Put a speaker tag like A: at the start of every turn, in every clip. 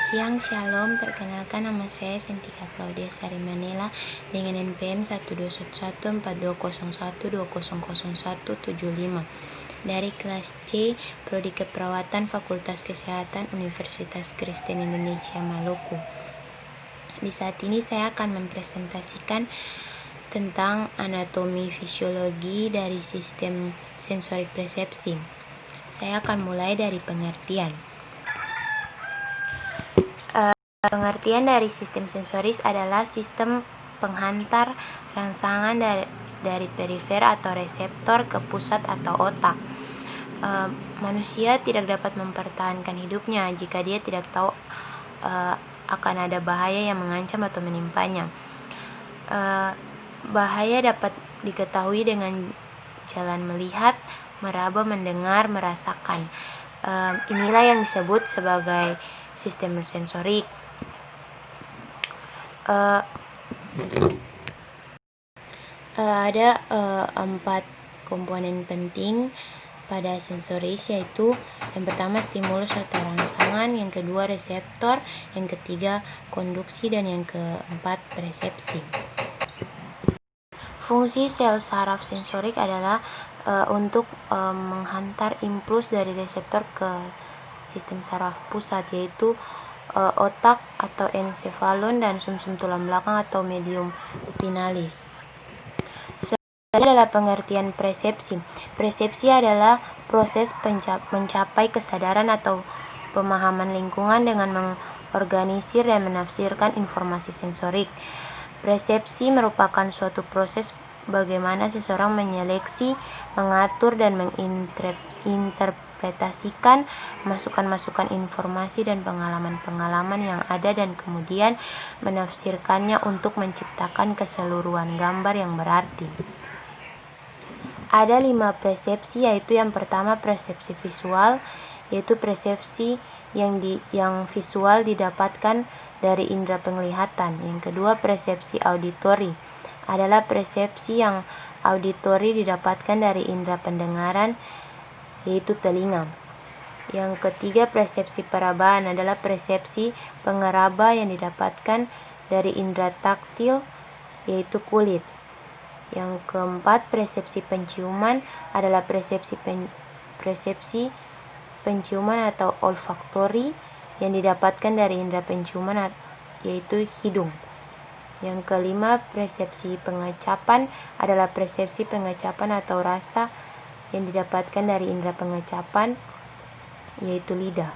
A: siang, Shalom. Perkenalkan, nama saya Sintika Claudia Sari Manela dengan NPM 1214201200175 dari kelas C, Prodi Keperawatan Fakultas Kesehatan Universitas Kristen Indonesia Maluku. Di saat ini saya akan mempresentasikan tentang anatomi fisiologi dari sistem sensorik persepsi. Saya akan mulai dari pengertian. Pengertian dari sistem sensoris adalah sistem penghantar rangsangan dari perifer atau reseptor ke pusat atau otak. Manusia tidak dapat mempertahankan hidupnya jika dia tidak tahu akan ada bahaya yang mengancam atau menimpanya. Bahaya dapat diketahui dengan jalan melihat, meraba, mendengar, merasakan. Inilah yang disebut sebagai sistem sensorik. Ada 4 komponen penting pada sensoris, yaitu yang pertama stimulus atau rangsangan, yang kedua reseptor, yang ketiga konduksi, dan yang keempat persepsi. Fungsi sel saraf sensorik adalah untuk menghantar impuls dari reseptor ke sistem saraf pusat, yaitu otak atau ensefalon dan sumsum tulang belakang atau medium spinalis. Selanjutnya adalah pengertian persepsi. Persepsi adalah proses mencapai kesadaran atau pemahaman lingkungan dengan mengorganisir dan menafsirkan informasi sensorik. Persepsi merupakan suatu proses bagaimana seseorang menyeleksi, mengatur, dan menginterpretasikan masukan-masukan informasi dan pengalaman-pengalaman yang ada dan kemudian menafsirkannya untuk menciptakan keseluruhan gambar yang berarti. Ada 5 persepsi, yaitu yang pertama persepsi visual, yaitu persepsi yang visual didapatkan dari indera penglihatan. Yang kedua persepsi auditori, adalah persepsi yang auditori didapatkan dari indera pendengaran, yaitu telinga. Yang ketiga persepsi perabaan, adalah persepsi pengeraba yang didapatkan dari indera taktil, yaitu kulit. Yang keempat persepsi penciuman, adalah persepsi penciuman atau olfaktori yang didapatkan dari indera penciuman, yaitu hidung. Yang kelima persepsi pengecapan, adalah persepsi pengecapan atau rasa yang didapatkan dari indera pengecapan, yaitu lidah.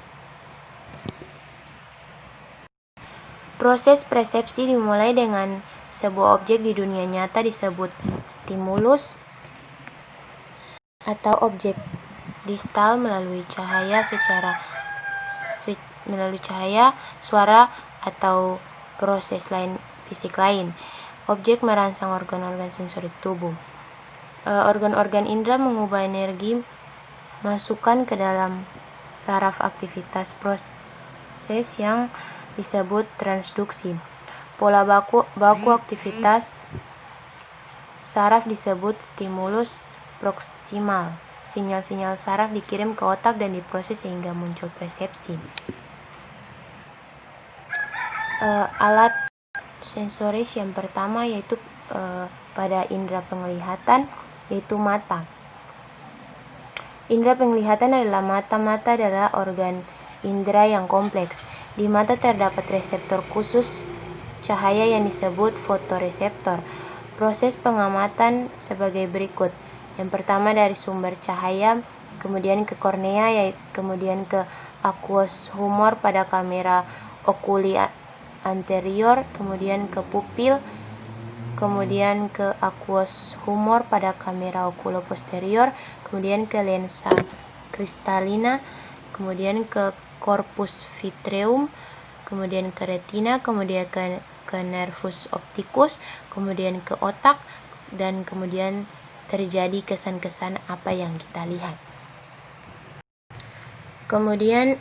A: Proses persepsi dimulai dengan sebuah objek di dunia nyata disebut stimulus atau objek distal melalui cahaya, suara, atau proses fisik lain. Objek merangsang organ-organ sensorik tubuh. Organ-organ indera mengubah energi masukkan ke dalam saraf, aktivitas proses yang disebut transduksi. Pola baku aktivitas saraf disebut stimulus proksimal. Sinyal-sinyal saraf dikirim ke otak dan diproses sehingga muncul persepsi. Alat sensoris yang pertama yaitu pada indera penglihatan, yaitu mata. Indera penglihatan adalah mata. Mata adalah organ indera yang kompleks. Di mata terdapat reseptor khusus cahaya yang disebut fotoreseptor. Proses pengamatan sebagai berikut. Yang pertama dari sumber cahaya, kemudian ke kornea, kemudian ke aqueous humor pada kamera okuli anterior, kemudian ke pupil, kemudian ke aqueous humor pada kamera okuloposterior, kemudian ke lensa kristalina, kemudian ke corpus vitreum, kemudian ke retina, kemudian ke nervus opticus, kemudian ke otak, dan kemudian terjadi kesan-kesan apa yang kita lihat. Kemudian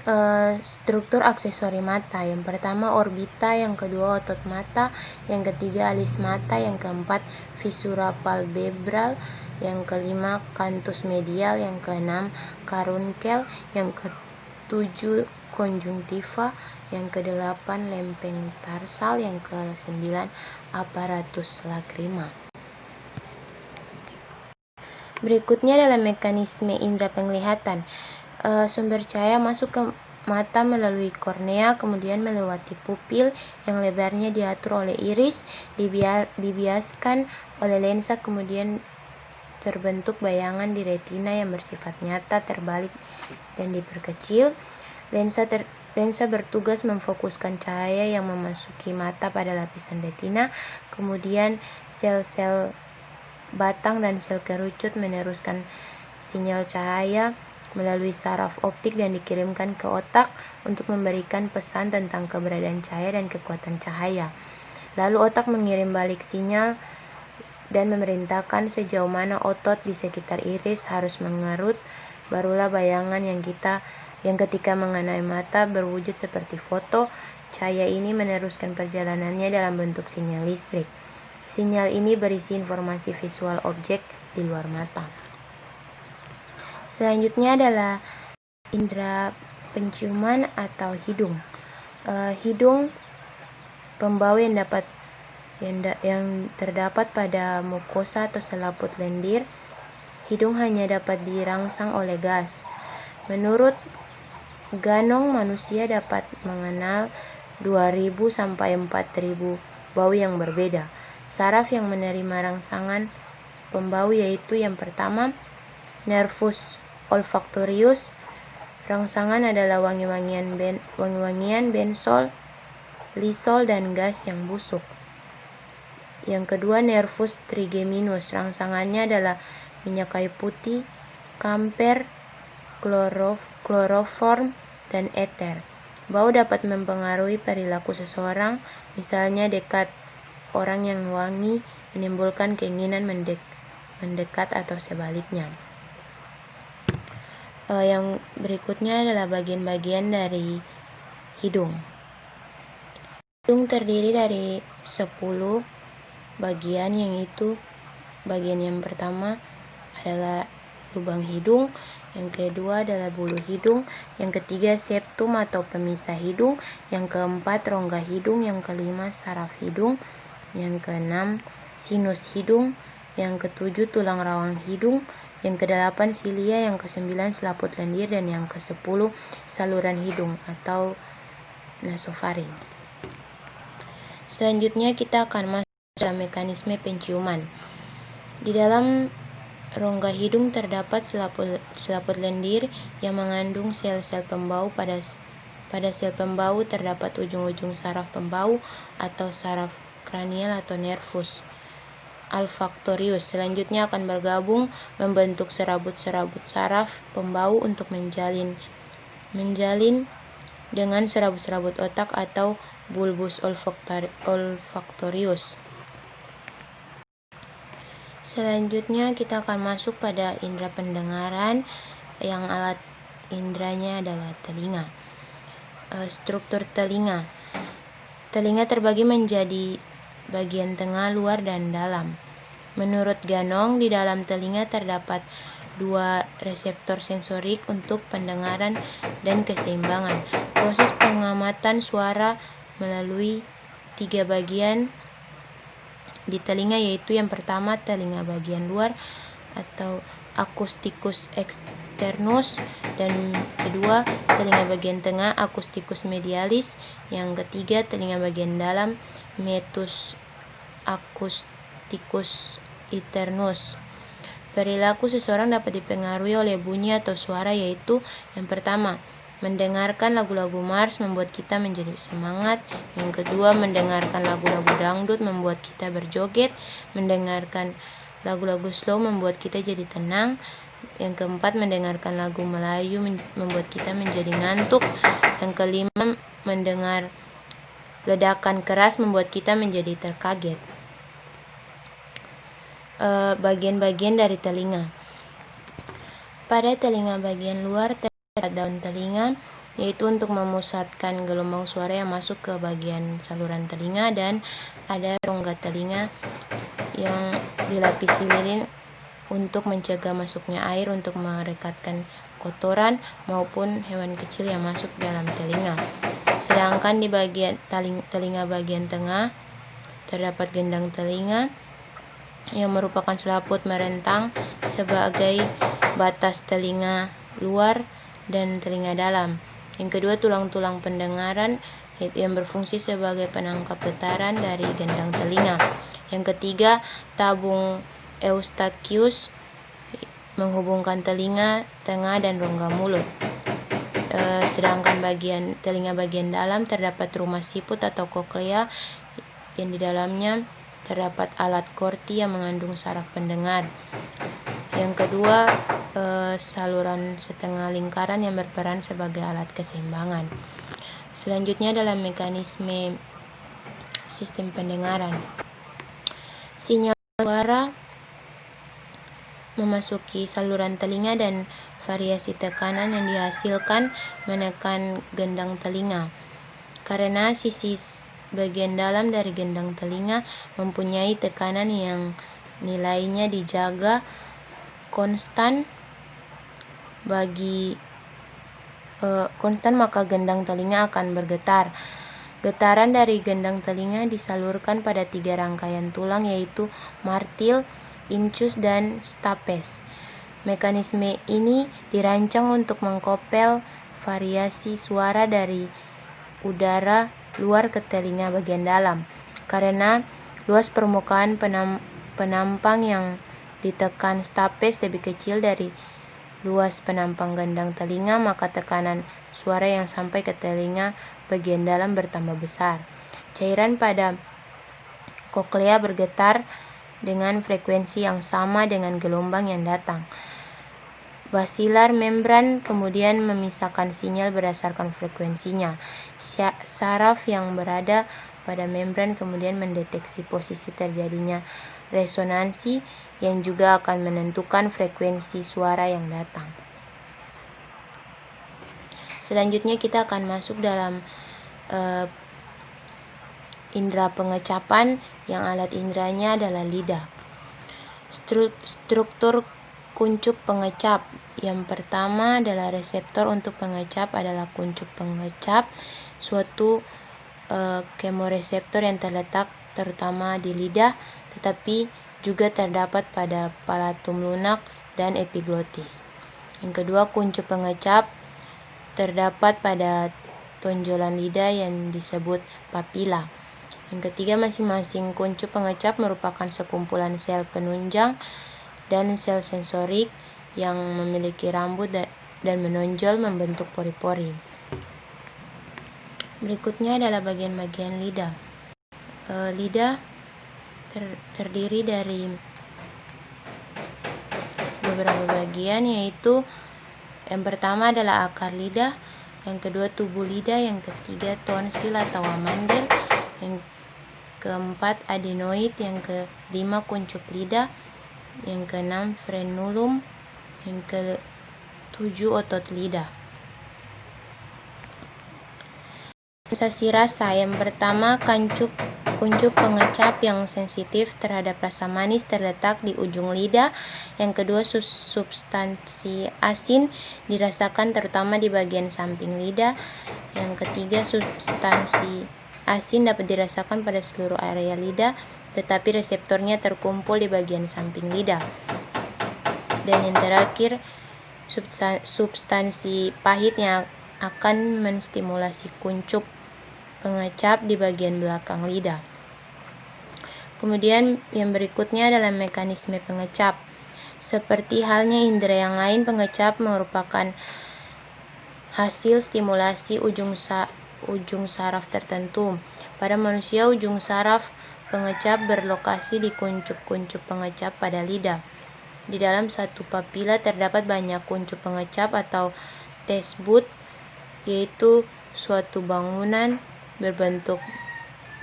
A: struktur aksesori mata. Yang pertama orbita, yang kedua otot mata, yang ketiga alis mata, yang keempat visura palpebral, yang kelima canthus medial, yang keenam caruncle, yang ke-7 konjungtiva, yang ke-8 lempeng tarsal, yang ke-9 aparatus lagrima. Berikutnya adalah mekanisme indera penglihatan. Sumber cahaya masuk ke mata melalui kornea, kemudian melewati pupil yang lebarnya diatur oleh iris, dibiaskan oleh lensa, kemudian terbentuk bayangan di retina yang bersifat nyata, terbalik, dan diperkecil. Lensa bertugas memfokuskan cahaya yang memasuki mata pada lapisan retina, kemudian sel-sel batang dan sel kerucut meneruskan sinyal cahaya melalui saraf optik dan dikirimkan ke otak untuk memberikan pesan tentang keberadaan cahaya dan kekuatan cahaya. Lalu otak mengirim balik sinyal dan memerintahkan sejauh mana otot di sekitar iris harus mengerut, barulah bayangan yang ketika mengenai mata berwujud seperti foto. Cahaya ini meneruskan perjalanannya dalam bentuk sinyal listrik. Sinyal ini berisi informasi visual objek di luar mata. Selanjutnya adalah indera penciuman atau hidung. Hidung pembau yang terdapat pada mukosa atau selaput lendir. Hidung hanya dapat dirangsang oleh gas. Menurut Ganong, manusia dapat mengenal 2.000 sampai 4.000 bau yang berbeda. Saraf yang menerima rangsangan pembau yaitu yang pertama, nervus olfactorius. Rangsangan adalah wangi-wangian, bensol, lisol, dan gas yang busuk. Yang kedua, nervus trigeminus. Rangsangannya adalah minyak kayu putih, kamfer, kloroform, dan eter. Bau dapat mempengaruhi perilaku seseorang, misalnya dekat orang yang wangi menimbulkan keinginan mendekat atau sebaliknya. Yang berikutnya adalah bagian-bagian dari hidung. Hidung terdiri dari 10 bagian, yaitu bagian yang pertama adalah lubang hidung, yang kedua adalah bulu hidung, yang ketiga septum atau pemisah hidung, yang keempat rongga hidung, yang kelima saraf hidung, yang keenam sinus hidung, yang ketujuh tulang rawan hidung, yang kedelapan silia, yang kesembilan selaput lendir, dan yang ke-10 saluran hidung atau nasofaring. Selanjutnya kita akan masuk dalam mekanisme penciuman. Di dalam rongga hidung terdapat selaput lendir yang mengandung sel-sel pembau. Pada sel pembau terdapat ujung-ujung saraf pembau atau saraf kranial atau nervus olfactorius. Selanjutnya akan bergabung membentuk serabut-serabut saraf pembau untuk menjalin dengan serabut-serabut otak atau bulbus olfactorius. Selanjutnya kita akan masuk pada indera pendengaran, yang alat inderanya adalah telinga. Struktur telinga. Telinga terbagi menjadi bagian tengah, luar, dan dalam. Menurut Ganong, di dalam telinga terdapat 2 reseptor sensorik untuk pendengaran dan keseimbangan. Proses pengamatan suara melalui 3 bagian di telinga, yaitu yang pertama telinga bagian luar atau acusticus externus, dan kedua telinga bagian tengah acusticus medialis, yang ketiga telinga bagian dalam metus acusticus internus. Perilaku seseorang dapat dipengaruhi oleh bunyi atau suara, yaitu yang pertama, mendengarkan lagu-lagu Mars membuat kita menjadi semangat. Yang kedua, mendengarkan lagu-lagu dangdut membuat kita berjoget. Mendengarkan lagu-lagu slow membuat kita jadi tenang. Yang keempat, mendengarkan lagu Melayu membuat kita menjadi ngantuk. Yang kelima, mendengar ledakan keras membuat kita menjadi terkaget. Bagian-bagian dari telinga. Pada telinga bagian luar terdapat daun telinga, yaitu untuk memusatkan gelombang suara yang masuk ke bagian saluran telinga, dan ada rongga telinga yang dilapisi lilin untuk mencegah masuknya air untuk merekatkan kotoran maupun hewan kecil yang masuk dalam telinga. Sedangkan di bagian telinga bagian tengah terdapat gendang telinga yang merupakan selaput merentang sebagai batas telinga luar dan telinga dalam. Yang kedua, tulang-tulang pendengaran yang berfungsi sebagai penangkap getaran dari gendang telinga. Yang ketiga, tabung Eustachius menghubungkan telinga tengah dan rongga mulut. Sedangkan telinga bagian dalam terdapat rumah siput atau koklea yang di dalamnya terdapat alat korti yang mengandung saraf pendengar. Yang kedua, saluran setengah lingkaran yang berperan sebagai alat keseimbangan. Selanjutnya dalam mekanisme sistem pendengaran. Sinyal suara memasuki saluran telinga dan variasi tekanan yang dihasilkan menekan gendang telinga. Karena sisi bagian dalam dari gendang telinga mempunyai tekanan yang nilainya dijaga konstan maka gendang telinga akan bergetar. Getaran dari gendang telinga disalurkan pada 3 rangkaian tulang, yaitu martil, incus, dan stapes. Mekanisme ini dirancang untuk mengkopel variasi suara dari udara luar ke telinga bagian dalam. Karena luas permukaan penampang yang ditekan stapes lebih kecil dari luas penampang gendang telinga, maka tekanan suara yang sampai ke telinga bagian dalam bertambah besar. Cairan pada koklea bergetar dengan frekuensi yang sama dengan gelombang yang datang. Basilar membran kemudian memisahkan sinyal berdasarkan frekuensinya. Saraf yang berada pada membran kemudian mendeteksi posisi terjadinya resonansi yang juga akan menentukan frekuensi suara yang datang. Selanjutnya kita akan masuk dalam indera pengecapan, yang alat inderanya adalah lidah. Struktur kuncup pengecap. Yang pertama adalah reseptor untuk pengecap adalah kuncup pengecap, suatu kemoreseptor yang terletak terutama di lidah, tetapi juga terdapat pada palatum lunak dan epiglotis. Yang kedua, kuncup pengecap terdapat pada tonjolan lidah yang disebut papila. Yang ketiga, masing-masing kuncup pengecap merupakan sekumpulan sel penunjang dan sel sensorik yang memiliki rambut dan menonjol membentuk pori-pori. Berikutnya adalah bagian-bagian lidah. Lidah terdiri dari beberapa bagian, yaitu yang pertama adalah akar lidah, yang kedua tubuh lidah, yang ketiga tonsil atau amandel, yang keempat adenoid, yang kelima kuncup lidah, yang keenam frenulum, yang ketujuh otot lidah. Sensasi rasa. Yang pertama, kuncup pengecap yang sensitif terhadap rasa manis terletak di ujung lidah. Yang kedua, substansi asin dirasakan terutama di bagian samping lidah. Yang ketiga, substansi asin dapat dirasakan pada seluruh area lidah, tetapi reseptornya terkumpul di bagian samping lidah. Dan yang terakhir, substansi pahit yang akan menstimulasi kuncup pengecap di bagian belakang lidah. Kemudian yang berikutnya adalah mekanisme pengecap. Seperti halnya indera yang lain, pengecap merupakan hasil stimulasi ujung saraf tertentu. Pada manusia, ujung saraf pengecap berlokasi di kuncup-kuncup pengecap pada lidah. Di dalam satu papila terdapat banyak kuncup pengecap atau taste bud, yaitu suatu bangunan berbentuk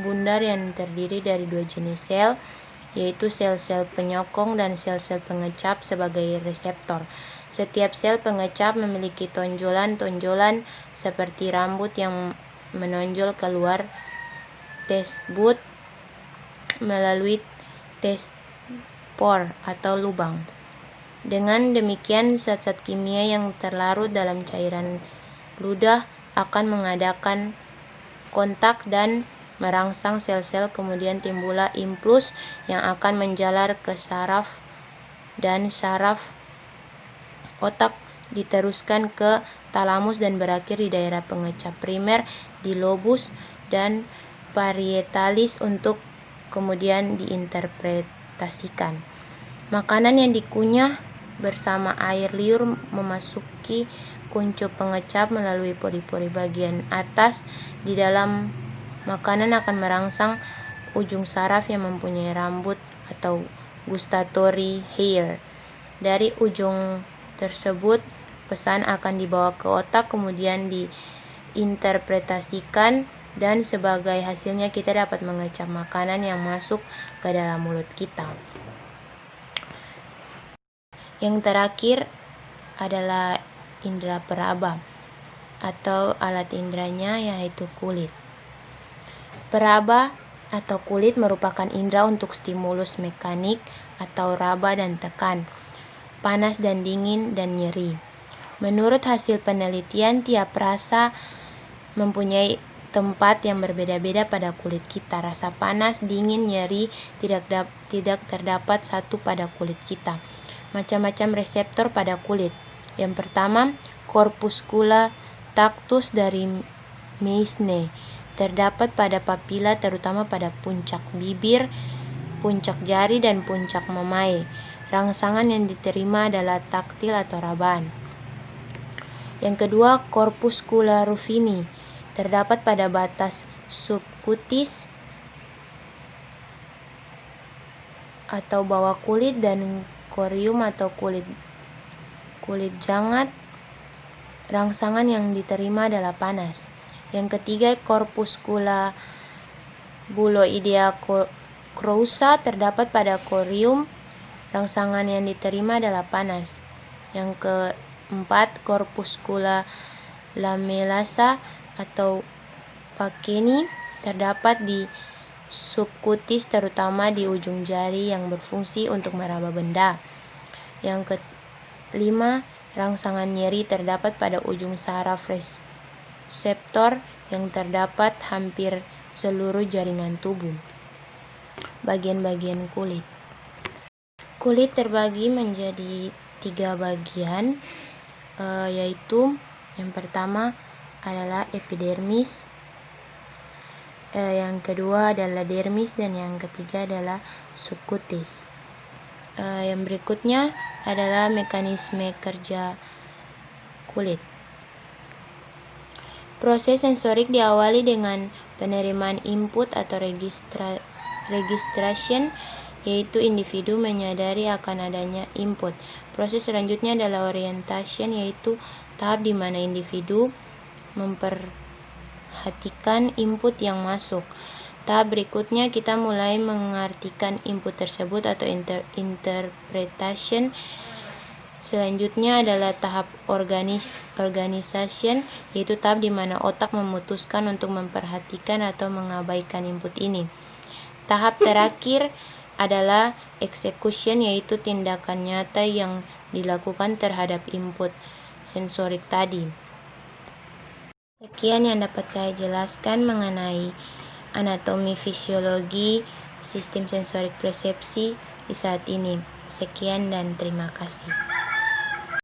A: bundar yang terdiri dari 2 jenis sel, yaitu sel-sel penyokong dan sel-sel pengecap sebagai reseptor. Setiap sel pengecap memiliki tonjolan-tonjolan seperti rambut yang menonjol keluar taste bud melalui taste pore atau lubang. Dengan demikian, zat-zat kimia yang terlarut dalam cairan ludah akan mengadakan kontak dan merangsang sel-sel, kemudian timbullah impuls yang akan menjalar ke saraf, dan saraf otak diteruskan ke talamus dan berakhir di daerah pengecap primer di lobus dan parietalis untuk kemudian diinterpretasikan. Makanan yang dikunyah bersama air liur memasuki kuncup pengecap melalui pori-pori bagian atas di dalam makanan akan merangsang ujung saraf yang mempunyai rambut atau gustatory hair. Dari ujung tersebut, pesan akan dibawa ke otak, kemudian diinterpretasikan, dan sebagai hasilnya kita dapat mengecap makanan yang masuk ke dalam mulut kita. Yang terakhir adalah indera peraba atau alat inderanya, yaitu kulit. Peraba atau kulit merupakan indera untuk stimulus mekanik atau raba dan tekan, panas dan dingin, dan nyeri. Menurut hasil penelitian, tiap rasa mempunyai tempat yang berbeda-beda pada kulit kita. Rasa panas, dingin, nyeri tidak terdapat satu pada kulit kita. Macam-macam reseptor pada kulit. Yang pertama, corpuscula tactus dari Meissner terdapat pada papila, terutama pada puncak bibir, puncak jari, dan puncak memae. Rangsangan yang diterima adalah taktil atau rabaan. Yang kedua, corpuscula ruffini terdapat pada batas subkutis atau bawah kulit, dan corium atau kulit jangat. Rangsangan yang diterima adalah panas. Yang ketiga, corpuscula buloidea creusa terdapat pada corium. Rangsangan yang diterima adalah panas. Yang keempat, corpuscula lamellasa atau Paceni terdapat di subkutis, terutama di ujung jari yang berfungsi untuk meraba benda. Yang kelima, rangsangan nyeri terdapat pada ujung saraf reseptor yang terdapat hampir seluruh jaringan tubuh. Bagian-bagian kulit. Kulit terbagi menjadi 3 bagian, yaitu yang pertama adalah epidermis, yang kedua adalah dermis, dan yang ketiga adalah subkutis. Yang berikutnya adalah mekanisme kerja kulit. Proses sensorik diawali dengan penerimaan input atau registration, yaitu individu menyadari akan adanya input. Proses selanjutnya adalah orientation, yaitu tahap di mana individu memperhatikan input yang masuk. Tahap berikutnya kita mulai mengartikan input tersebut atau interpretation. Selanjutnya adalah tahap organization, yaitu tahap di mana otak memutuskan untuk memperhatikan atau mengabaikan input ini. Tahap terakhir adalah execution, yaitu tindakan nyata yang dilakukan terhadap input sensorik tadi. Sekian yang dapat saya jelaskan mengenai anatomi fisiologi sistem sensorik persepsi di saat ini. Sekian dan terima kasih.